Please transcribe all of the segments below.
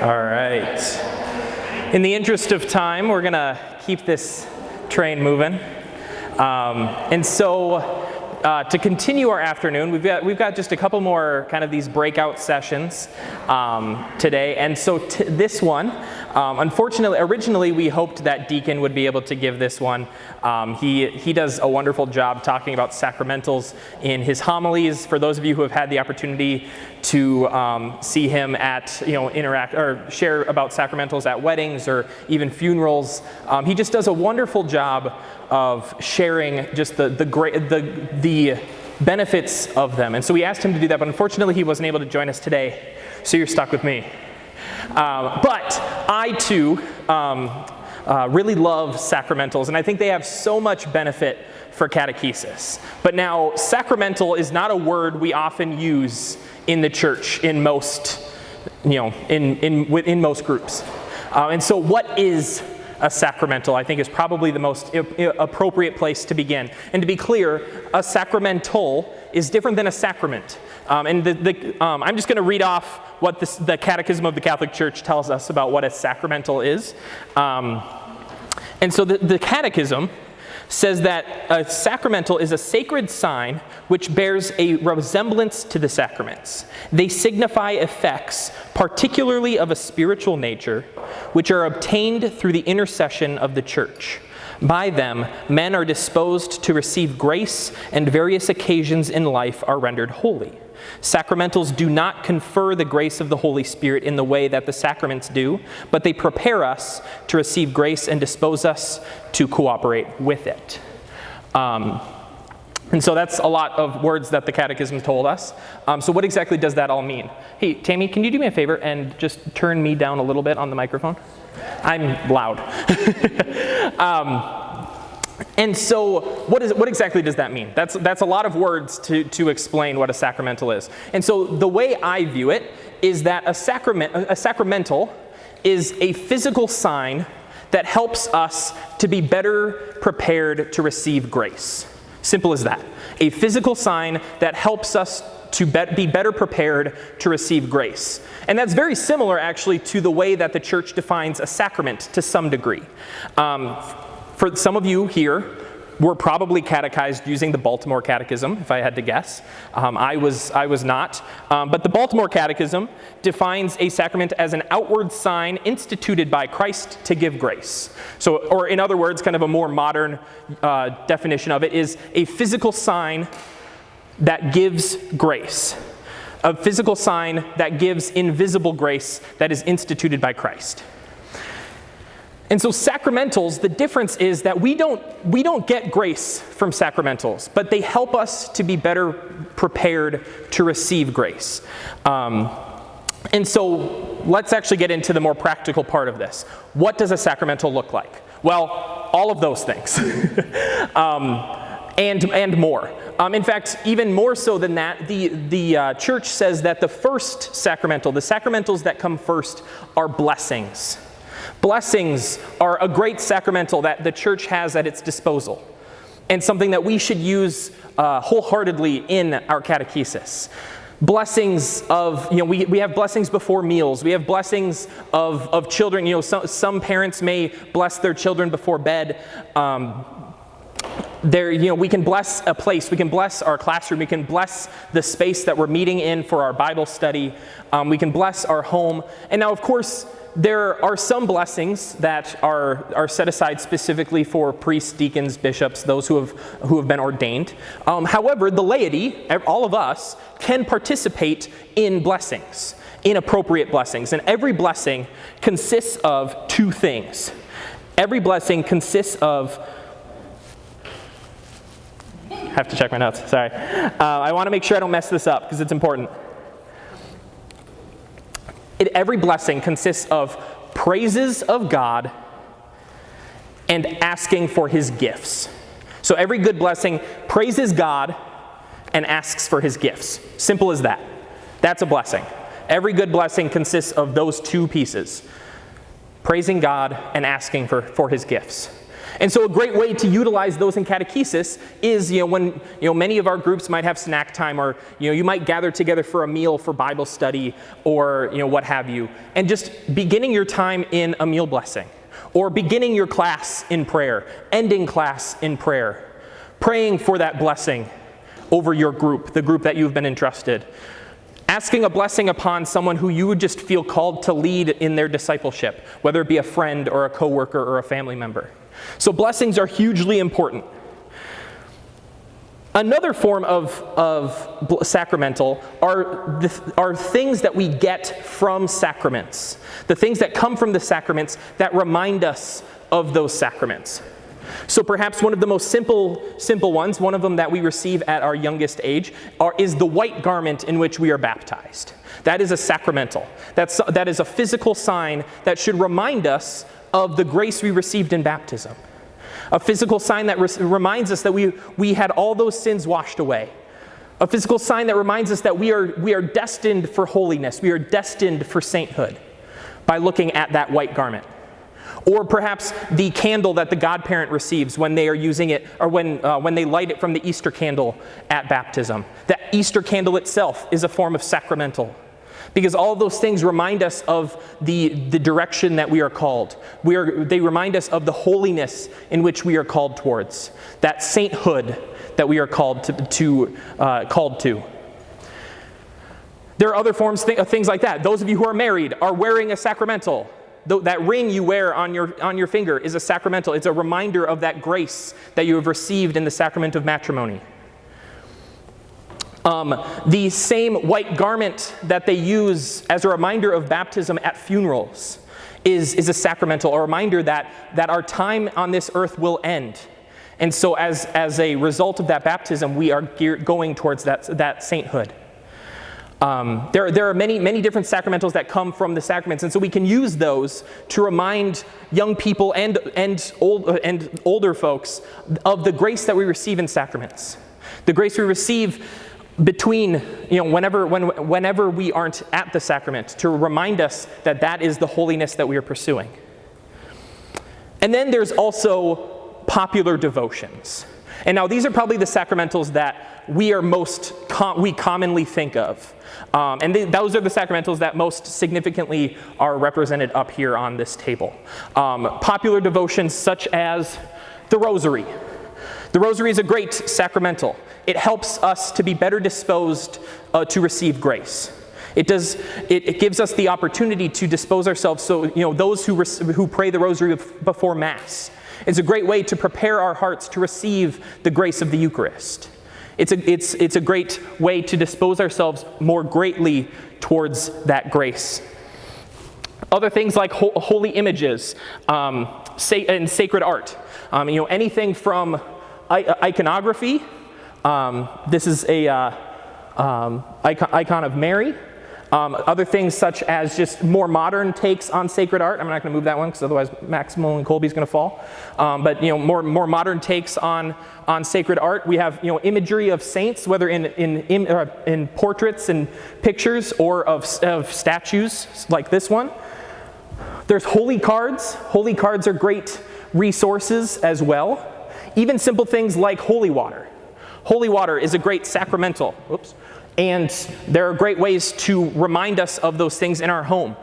All right. In the interest of time, we're going to keep this train moving. To continue our afternoon, we've got just a couple more kind of these breakout sessions today. And so this one, unfortunately, originally we hoped that Deacon would be able to give this one. He does a wonderful job talking about sacramentals in his homilies. For those of you who have had the opportunity to see him at, interact or share about sacramentals at weddings or even funerals, he just does a wonderful job of sharing just the benefits of them. And so we asked him to do that, but unfortunately he wasn't able to join us today, so you're stuck with me. But I too really love sacramentals, and I think they have so much benefit for catechesis. But now, sacramental is not a word we often use in the church in most, in most groups. And so what is a sacramental, I think, is probably the most appropriate place to begin. And to be clear, a sacramental is different than a sacrament. I'm just going to read off what the Catechism of the Catholic Church tells us about what a sacramental is. And so the Catechism says that a sacramental is a sacred sign which bears a resemblance to the sacraments. They signify effects, particularly of a spiritual nature, which are obtained through the intercession of the Church. By them, men are disposed to receive grace, and various occasions in life are rendered holy. Sacramentals do not confer the grace of the Holy Spirit in the way that the sacraments do, but they prepare us to receive grace and dispose us to cooperate with it. And so that's a lot of words that the Catechism told us. So what exactly does that all mean? Hey, Tammy, can you do me a favor and just turn me down a little bit on the microphone? I'm loud. And so what exactly does that mean? That's a lot of words to explain what a sacramental is. And so the way I view it is that a sacramental is a physical sign that helps us to be better prepared to receive grace. Simple as that. A physical sign that helps us to be better prepared to receive grace. And that's very similar, actually, to the way that the Church defines a sacrament to some degree. For some of you here, were probably catechized using the Baltimore Catechism, if I had to guess. I was not. But the Baltimore Catechism defines a sacrament as an outward sign instituted by Christ to give grace. So, or in other words, kind of a more modern definition of it is a physical sign that gives grace. A physical sign that gives invisible grace that is instituted by Christ. And so sacramentals, the difference is that we don't get grace from sacramentals, but they help us to be better prepared to receive grace. And so let's actually get into the more practical part of this. What does a sacramental look like? Well, all of those things. And more. In fact, even more so than that, the Church says that the first sacramental, the sacramentals that come first, are blessings. Blessings are a great sacramental that the Church has at its disposal, and something that we should use wholeheartedly in our catechesis. Blessings of, we have blessings before meals. We have blessings of children. Some parents may bless their children before bed. We can bless a place. We can bless our classroom. We can bless the space that we're meeting in for our Bible study. We can bless our home. And now, of course, there are some blessings that are set aside specifically for priests, deacons, bishops, those who have been ordained. However, the laity, all of us, can participate in blessings, in appropriate blessings. And every blessing consists of two things. Every blessing consists of... I have to check my notes, sorry. I want to make sure I don't mess this up because it's important. Every blessing consists of praises of God and asking for His gifts. So every good blessing praises God and asks for His gifts. Simple as that. That's a blessing. Every good blessing consists of those two pieces. Praising God and asking for His gifts. And so a great way to utilize those in catechesis is, when, many of our groups might have snack time, or, you might gather together for a meal for Bible study, or, what have you. And just beginning your time in a meal blessing, or beginning your class in prayer, ending class in prayer, praying for that blessing over your group, the group that you've been entrusted. Asking a blessing upon someone who you would just feel called to lead in their discipleship, whether it be a friend or a coworker or a family member. So blessings are hugely important. Another form of sacramental are things that we get from sacraments. The things that come from the sacraments that remind us of those sacraments. So perhaps one of the most simple ones, one of them that we receive at our youngest age, is the white garment in which we are baptized. That is a sacramental. That is a physical sign that should remind us of the grace we received in baptism. A physical sign that reminds us that we had all those sins washed away. A physical sign that reminds us that we are destined for holiness. We are destined for sainthood by looking at that white garment. Or perhaps the candle that the godparent receives when they are using it, or when they light it from the Easter candle at baptism. That Easter candle itself is a form of sacramental, because all of those things remind us of the direction that we are called. They remind us of the holiness in which we are called towards, that sainthood that we are called to. There are other forms of things like that. Those of you who are married are wearing a sacramental. That ring you wear on your finger is a sacramental. It's a reminder of that grace that you have received in the sacrament of matrimony. The same white garment that they use as a reminder of baptism at funerals is a sacramental, a reminder that our time on this earth will end. And so as a result of that baptism, we are going towards that sainthood. There are many different sacramentals that come from the sacraments, and so we can use those to remind young people and older folks of the grace that we receive in sacraments. The grace we receive between, whenever we aren't at the sacrament, to remind us that is the holiness that we are pursuing. And then there's also popular devotions. And now these are probably the sacramentals that we commonly think of. Those are the sacramentals that most significantly are represented up here on this table. Popular devotions such as the Rosary. The Rosary is a great sacramental. It helps us to be better disposed to receive grace. It gives us the opportunity to dispose ourselves so, those who pray the Rosary before Mass. It's a great way to prepare our hearts to receive the grace of the Eucharist. It's a great way to dispose ourselves more greatly towards that grace. Other things like holy images and sacred art. Anything from iconography. This is a icon of Mary. Other things such as just more modern takes on sacred art. I'm not going to move that one because otherwise Maximal and Colby's going to fall. But more modern takes on sacred art. We have imagery of saints, whether in portraits and pictures or of statues like this one. There's holy cards. Holy cards are great resources as well. Even simple things like holy water. Holy water is a great sacramental. Oops. And there are great ways to remind us of those things in our home.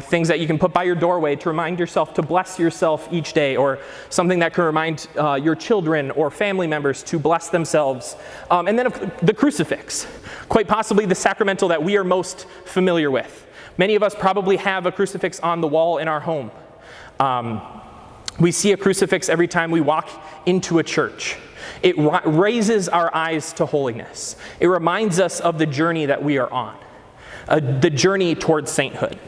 Things that you can put by your doorway to remind yourself to bless yourself each day, or something that can remind your children or family members to bless themselves. And then the crucifix, quite possibly the sacramental that we are most familiar with. Many of us probably have a crucifix on the wall in our home. We see a crucifix every time we walk into a church. It raises our eyes to holiness. It reminds us of the journey that we are on, the journey towards sainthood.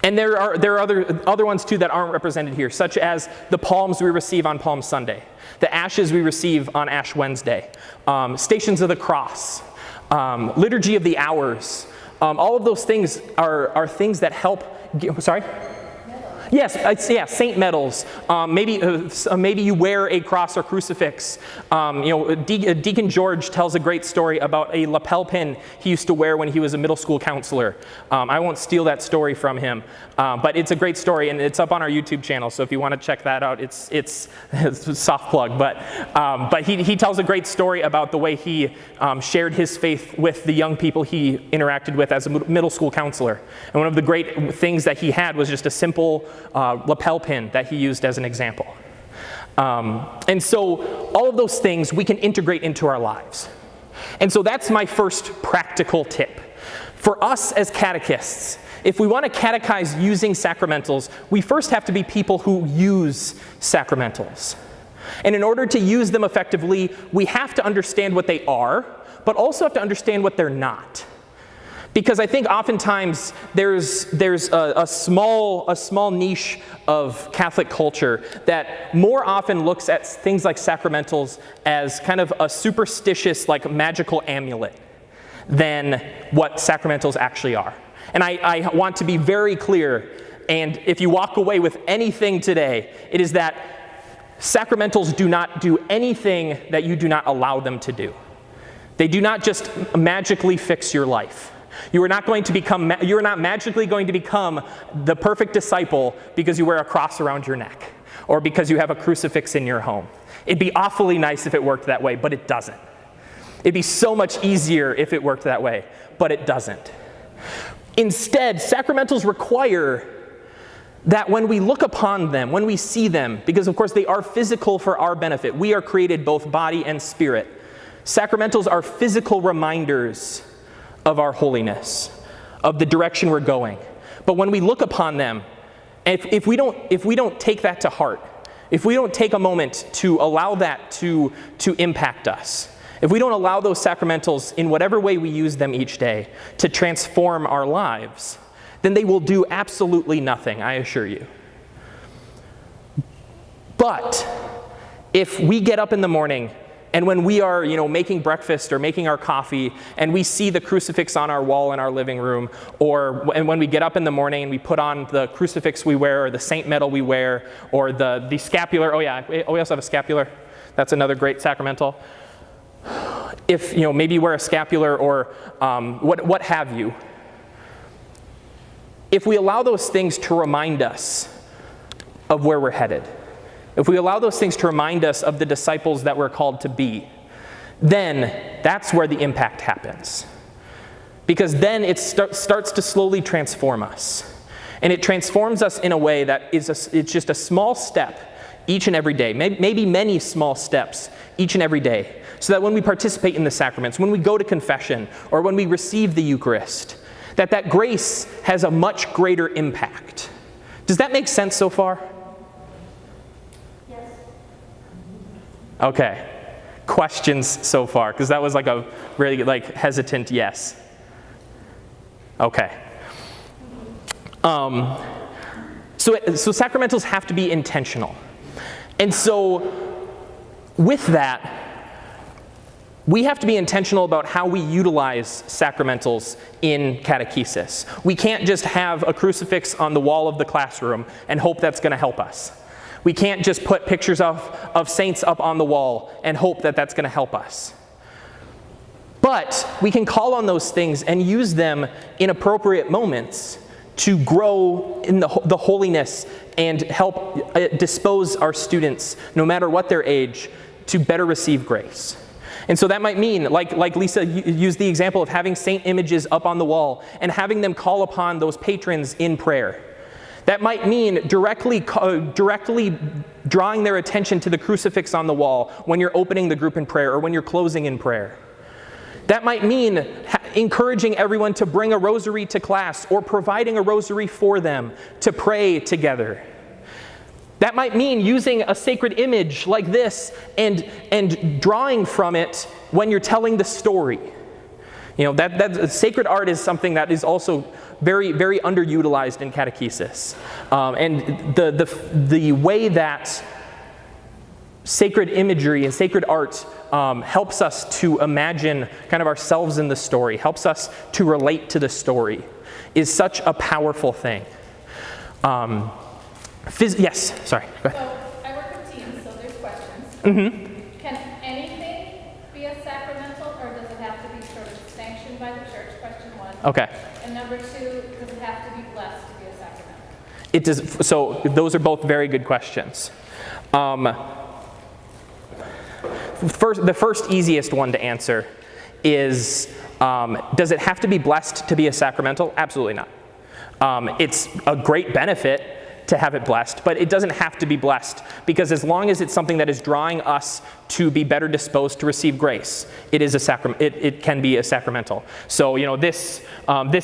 And there are other ones too that aren't represented here, such as the palms we receive on Palm Sunday, the ashes we receive on Ash Wednesday, Stations of the Cross, Liturgy of the Hours. All of those things are things that help. Sorry? Yeah, saint medals. Maybe you wear a cross or crucifix. Deacon George tells a great story about a lapel pin he used to wear when he was a middle school counselor. I won't steal that story from him, but it's a great story, and it's up on our YouTube channel. So if you want to check that out, it's a soft plug. But he tells a great story about the way he shared his faith with the young people he interacted with as a middle school counselor. And one of the great things that he had was just a simple lapel pin that he used as an example. And so all of those things we can integrate into our lives. And so that's my first practical tip. For us as catechists, if we want to catechize using sacramentals, we first have to be people who use sacramentals. And in order to use them effectively, we have to understand what they are, but also have to understand what they're not. Because I think oftentimes there's a small niche of Catholic culture that more often looks at things like sacramentals as kind of a superstitious, like magical amulet than what sacramentals actually are. And I want to be very clear, and if you walk away with anything today, it is that sacramentals do not do anything that you do not allow them to do. They do not just magically fix your life. You are not magically going to become the perfect disciple because you wear a cross around your neck or because you have a crucifix in your home. It'd be awfully nice if it worked that way, but it doesn't. It'd be so much easier if it worked that way, but it doesn't. Instead, sacramentals require that when we look upon them, when we see them, because of course they are physical for our benefit. We are created both body and spirit. Sacramentals are physical reminders of our holiness, of the direction we're going. But when we look upon them, if we don't take that to heart, if we don't take a moment to allow that to impact us, if we don't allow those sacramentals in whatever way we use them each day to transform our lives, then they will do absolutely nothing, I assure you. But if we get up in the morning and when we are, making breakfast or making our coffee, and we see the crucifix on our wall in our living room, and when we get up in the morning and we put on the crucifix we wear, or the saint medal we wear, or the scapular. We also have a scapular. That's another great sacramental. If maybe you wear a scapular or what have you. If we allow those things to remind us of where we're headed, if we allow those things to remind us of the disciples that we're called to be, then that's where the impact happens. Because then it starts to slowly transform us. And it transforms us in a way that it's just a small step each and every day, maybe many small steps each and every day, so that when we participate in the sacraments, when we go to confession, or when we receive the Eucharist, that grace has a much greater impact. Does that make sense so far? Okay. Questions so far? Because that was like a really hesitant yes. Okay. So sacramentals have to be intentional. And so with that, we have to be intentional about how we utilize sacramentals in catechesis. We can't just have a crucifix on the wall of the classroom and hope that's going to help us. We can't just put pictures of saints up on the wall and hope that that's going to help us. But we can call on those things and use them in appropriate moments to grow in the holiness and help dispose our students, no matter what their age, to better receive grace. And so that might mean, like Lisa used the example of having saint images up on the wall and having them call upon those patrons in prayer. That might mean directly drawing their attention to the crucifix on the wall when you're opening the group in prayer or when you're closing in prayer. That might mean encouraging everyone to bring a rosary to class or providing a rosary for them to pray together. That might mean using a sacred image like this and drawing from it when you're telling the story. That sacred art is something that is also very, very underutilized in catechesis. And the way that sacred imagery and sacred art helps us to imagine kind of ourselves in the story, helps us to relate to the story, is such a powerful thing. Yes, sorry. Go ahead. So I work with teens, so there's questions. Mm-hmm. Can anything be a sacramental, or does it have to be sort of sanctioned by the church? Question one. Okay. And number two, does it have to be blessed to be a sacramental? It does. So those are both very good questions. The first easiest one to answer is, does it have to be blessed to be a sacramental? Absolutely not. It's a great benefit to have it blessed, but it doesn't have to be blessed, because as long as it's something that is drawing us to be better disposed to receive grace, it is a it can be a sacramental. So this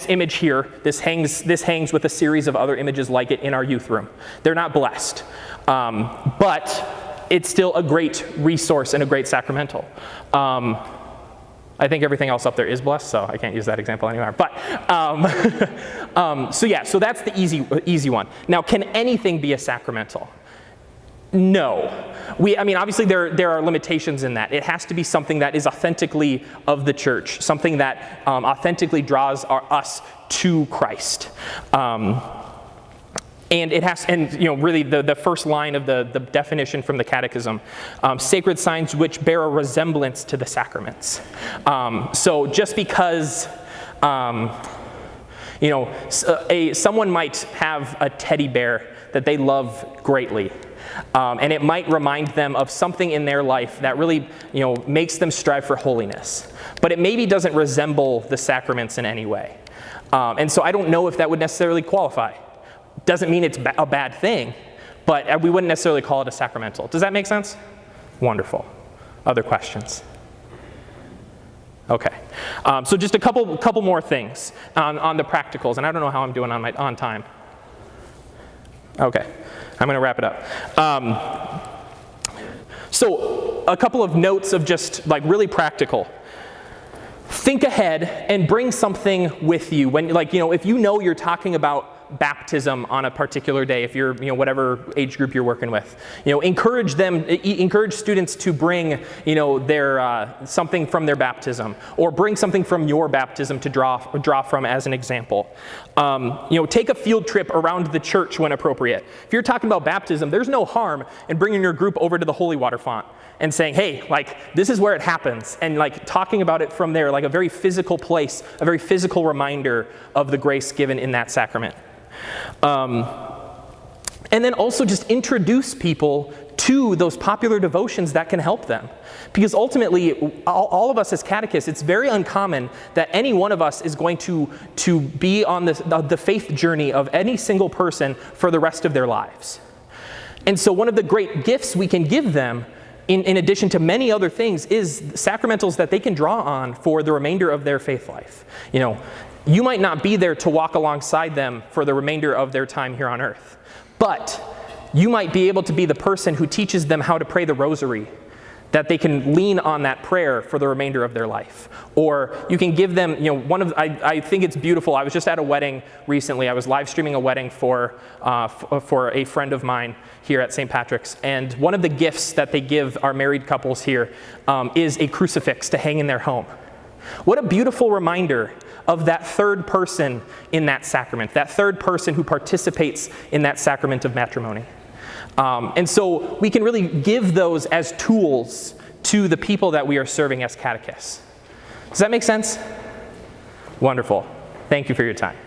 image here, this hangs with a series of other images like it in our youth room. They're not blessed, but it's still a great resource and a great sacramental. I think everything else up there is blessed, so I can't use that example anymore. But so that's the easy one. Now, can anything be a sacramental? No. Obviously there are limitations in that. It has to be something that is authentically of the church, something that authentically draws us to Christ. And it has, really the first line of the definition from the Catechism, sacred signs which bear a resemblance to the sacraments. So just because, someone might have a teddy bear that they love greatly, and it might remind them of something in their life that really, makes them strive for holiness, but it maybe doesn't resemble the sacraments in any way. And so I don't know if that would necessarily qualify. Doesn't mean it's a bad thing, but we wouldn't necessarily call it a sacramental. Does that make sense? Wonderful. Other questions? Okay. So just a couple more things on the practicals, and I don't know how I'm doing on time. Okay. I'm going to wrap it up. So a couple of notes of just really practical. Think ahead and bring something with you. When, if you're talking about baptism on a particular day, if you're, whatever age group you're working with, encourage students to bring, their something from their baptism, or bring something from your baptism to draw from as an example. Take a field trip around the church when appropriate. If you're talking about baptism, there's no harm in bringing your group over to the holy water font and saying, hey, this is where it happens, and talking about it from there, a very physical place, a very physical reminder of the grace given in that sacrament. And then also just introduce people to those popular devotions that can help them. Because ultimately, all of us as catechists, it's very uncommon that any one of us is going to be on the faith journey of any single person for the rest of their lives. And so one of the great gifts we can give them, in addition to many other things, is sacramentals that they can draw on for the remainder of their faith life. You might not be there to walk alongside them for the remainder of their time here on earth, but you might be able to be the person who teaches them how to pray the rosary, that they can lean on that prayer for the remainder of their life. Or you can give them, I think it's beautiful. I was just at a wedding recently. I was live streaming a wedding for a friend of mine here at St. Patrick's. And one of the gifts that they give our married couples here is a crucifix to hang in their home. What a beautiful reminder of that third person in that sacrament, that third person who participates in that sacrament of matrimony. And so we can really give those as tools to the people that we are serving as catechists. Does that make sense? Wonderful. Thank you for your time.